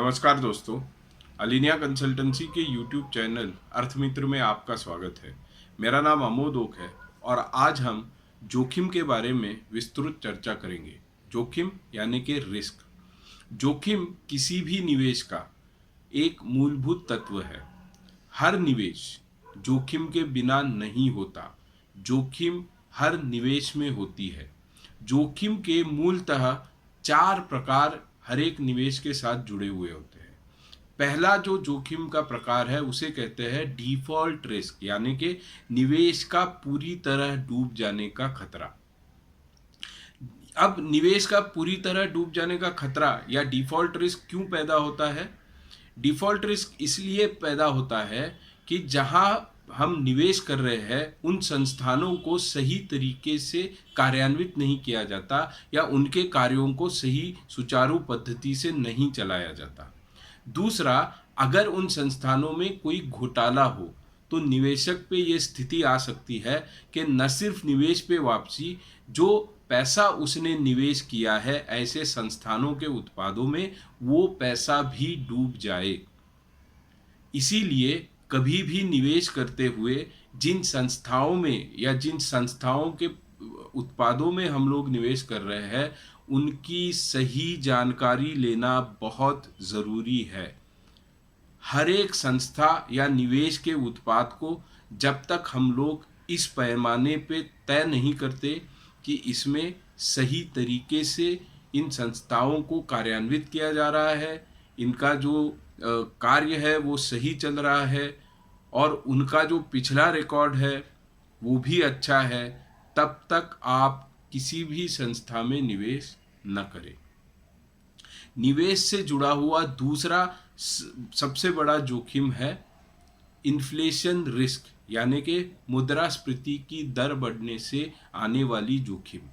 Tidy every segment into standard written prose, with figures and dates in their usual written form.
नमस्कार दोस्तों, अलिनिया कंसल्टेंसी के यूट्यूब चैनल अर्थमित्र में आपका स्वागत है। मेरा नाम अमोद ओक है और आज हम जोखिम के बारे में विस्तृत चर्चा करेंगे। जोखिम यानी कि रिस्क। जोखिम किसी भी निवेश का एक मूलभूत तत्व है। हर निवेश जोखिम के बिना नहीं होता। जोखिम हर निवेश में होती है। जोखिम के मूलतः 4 प्रकार हर एक निवेश के साथ जुड़े हुए होते हैं। पहला जो जोखिम का प्रकार है उसे कहते हैं डिफॉल्ट रिस्क, यानी कि निवेश का पूरी तरह डूब जाने का खतरा। अब निवेश का पूरी तरह डूब जाने का खतरा या डिफॉल्ट रिस्क क्यों पैदा होता है? डिफॉल्ट रिस्क इसलिए पैदा होता है कि जहां हम निवेश कर रहे हैं उन संस्थानों को सही तरीके से कार्यान्वित नहीं किया जाता या उनके कार्यों को सही सुचारू पद्धति से नहीं चलाया जाता। दूसरा, अगर उन संस्थानों में कोई घोटाला हो तो निवेशक पे ये स्थिति आ सकती है कि न सिर्फ निवेश पे वापसी, जो पैसा उसने निवेश किया है ऐसे संस्थानों के उत्पादों में, वो पैसा भी डूब जाए। इसीलिए कभी भी निवेश करते हुए जिन संस्थाओं में या जिन संस्थाओं के उत्पादों में हम लोग निवेश कर रहे हैं उनकी सही जानकारी लेना बहुत ज़रूरी है। हर एक संस्था या निवेश के उत्पाद को जब तक हम लोग इस पैमाने पे तय नहीं करते कि इसमें सही तरीके से इन संस्थाओं को कार्यान्वित किया जा रहा है, इनका जो कार्य है वो सही चल रहा है और उनका जो पिछला रिकॉर्ड है वो भी अच्छा है, तब तक आप किसी भी संस्था में निवेश न करें। निवेश से जुड़ा हुआ दूसरा सबसे बड़ा जोखिम है इन्फ्लेशन रिस्क, यानी कि मुद्रास्फीति की दर बढ़ने से आने वाली जोखिम।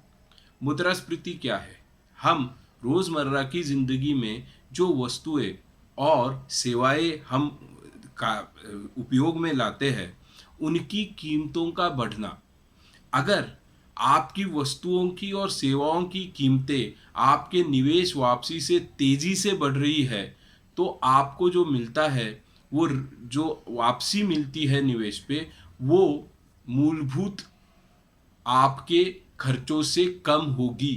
मुद्रास्फीति क्या है? हम रोज़मर्रा की ज़िंदगी में जो वस्तुएं और सेवाएं हम का उपयोग में लाते हैं उनकी कीमतों का बढ़ना। अगर आपकी वस्तुओं की और सेवाओं की कीमतें आपके निवेश वापसी से तेजी से बढ़ रही है तो आपको जो मिलता है, वो जो वापसी मिलती है निवेश पे, वो मूलभूत आपके खर्चों से कम होगी।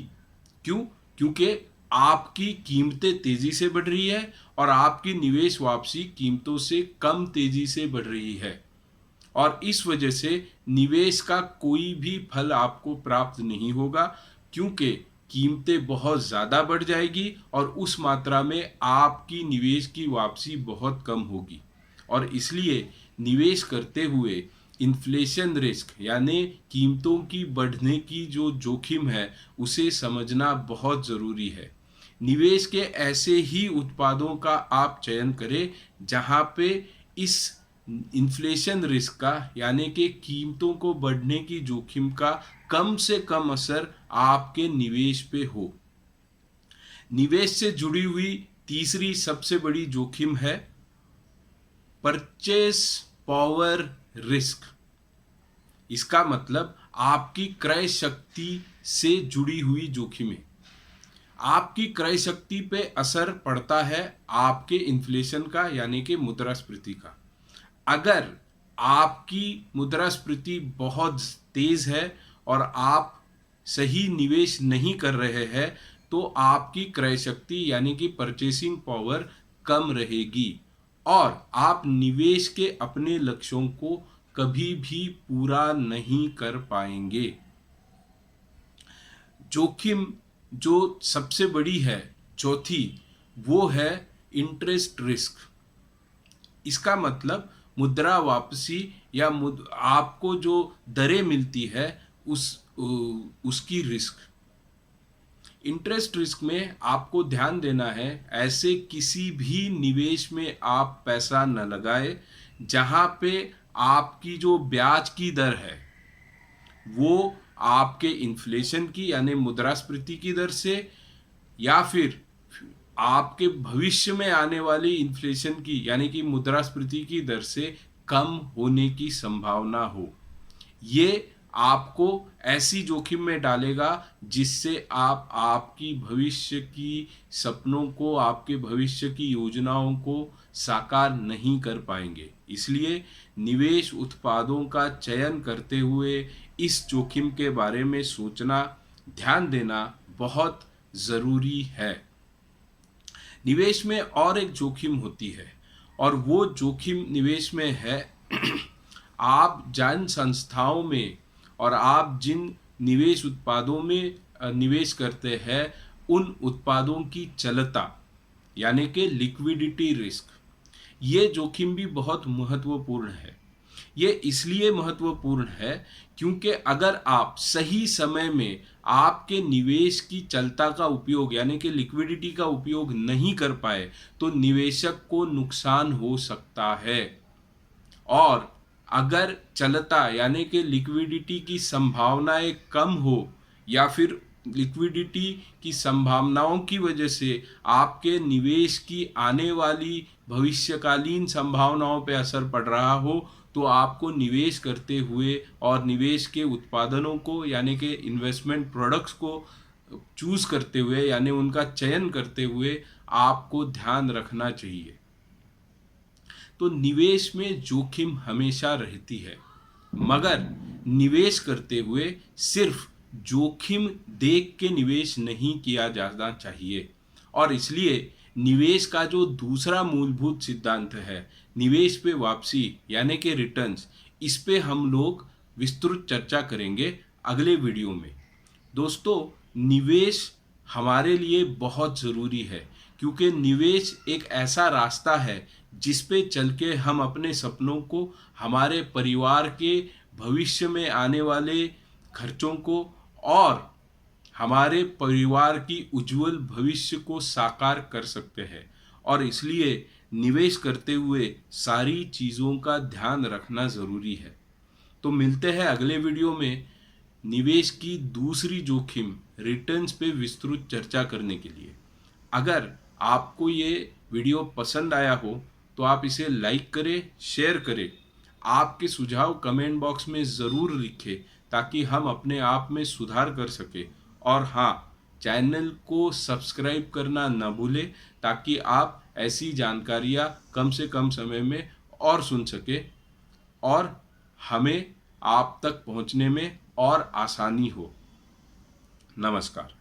क्यों? क्योंकि आपकी कीमतें तेजी से बढ़ रही है और आपकी निवेश वापसी कीमतों से कम तेजी से बढ़ रही है और इस वजह से निवेश का कोई भी फल आपको प्राप्त नहीं होगा, क्योंकि कीमतें बहुत ज़्यादा बढ़ जाएगी और उस मात्रा में आपकी निवेश की वापसी बहुत कम होगी। और इसलिए निवेश करते हुए इन्फ्लेशन रिस्क यानी कीमतों की बढ़ने की जो जोखिम है उसे समझना बहुत ज़रूरी है। निवेश के ऐसे ही उत्पादों का आप चयन करें जहां पे इस इन्फ्लेशन रिस्क का यानी कि कीमतों को बढ़ने की जोखिम का कम से कम असर आपके निवेश पे हो। निवेश से जुड़ी हुई तीसरी सबसे बड़ी जोखिम है परचेस पावर रिस्क। इसका मतलब आपकी क्रय शक्ति से जुड़ी हुई जोखिमें। आपकी क्रय शक्ति पे असर पड़ता है आपके इन्फ्लेशन का यानी कि मुद्रास्फीति का। अगर आपकी मुद्रास्फीति बहुत तेज है और आप सही निवेश नहीं कर रहे हैं तो आपकी क्रय शक्ति यानी कि परचेसिंग पावर कम रहेगी और आप निवेश के अपने लक्ष्यों को कभी भी पूरा नहीं कर पाएंगे। जोखिम जो सबसे बड़ी है चौथी, वो है इंटरेस्ट रिस्क। इसका मतलब मुद्रा वापसी या आपको जो दरें मिलती है उसकी रिस्क। इंटरेस्ट रिस्क में आपको ध्यान देना है, ऐसे किसी भी निवेश में आप पैसा न लगाए जहां पे आपकी जो ब्याज की दर है वो आपके इन्फ्लेशन की यानी मुद्रास्फीति की दर से या फिर आपके भविष्य में आने वाली इन्फ्लेशन की यानी कि मुद्रास्फीति की दर से कम होने की संभावना हो। ये आपको ऐसी जोखिम में डालेगा जिससे आप आपकी भविष्य की सपनों को, आपके भविष्य की योजनाओं को साकार नहीं कर पाएंगे। इसलिए निवेश उत्पादों का चयन करते हुए इस जोखिम के बारे में सोचना, ध्यान देना बहुत ज़रूरी है। निवेश में और एक जोखिम होती है, और वो जोखिम निवेश में है आप जिन संस्थाओं में और आप जिन निवेश उत्पादों में निवेश करते हैं, उन उत्पादों की चलता, यानी कि लिक्विडिटी रिस्क। ये जोखिम भी बहुत महत्वपूर्ण है। ये इसलिए महत्वपूर्ण है क्योंकि अगर आप सही समय में आपके निवेश की चलता का उपयोग, यानी कि लिक्विडिटी का उपयोग नहीं कर पाए, तो निवेशक को नुकसान हो सकता है। और अगर चलता, यानी कि लिक्विडिटी की संभावनाएं कम हो, या फिर लिक्विडिटी की संभावनाओं की वजह से आपके निवेश की आने वाली भविष्यकालीन संभावनाओं पर असर पड़ रहा हो, तो आपको निवेश करते हुए और निवेश के उत्पादनों को, यानी कि इन्वेस्टमेंट प्रोडक्ट्स को चूज करते हुए, यानी उनका चयन करते हुए आपको ध्यान रखना चाहिए। तो निवेश में जोखिम हमेशा रहती है, मगर निवेश करते हुए सिर्फ जोखिम देख के निवेश नहीं किया जाना चाहिए। और इसलिए निवेश का जो दूसरा मूलभूत सिद्धांत है, निवेश पे वापसी यानी कि रिटर्न्स, इस पे हम लोग विस्तृत चर्चा करेंगे अगले वीडियो में। दोस्तों, निवेश हमारे लिए बहुत ज़रूरी है, क्योंकि निवेश एक ऐसा रास्ता है जिस पे चल के हम अपने सपनों को, हमारे परिवार के भविष्य में आने वाले खर्चों को और हमारे परिवार की उज्जवल भविष्य को साकार कर सकते हैं। और इसलिए निवेश करते हुए सारी चीज़ों का ध्यान रखना ज़रूरी है। तो मिलते हैं अगले वीडियो में निवेश की दूसरी जोखिम, रिटर्न्स पे विस्तृत चर्चा करने के लिए। अगर आपको ये वीडियो पसंद आया हो तो आप इसे लाइक करें, शेयर करें। आपके सुझाव कमेंट बॉक्स में ज़रूर लिखें ताकि हम अपने आप में सुधार कर सकें। और हाँ, चैनल को सब्सक्राइब करना ना भूलें ताकि आप ऐसी जानकारियाँ कम से कम समय में और सुन सकें और हमें आप तक पहुँचने में और आसानी हो। नमस्कार।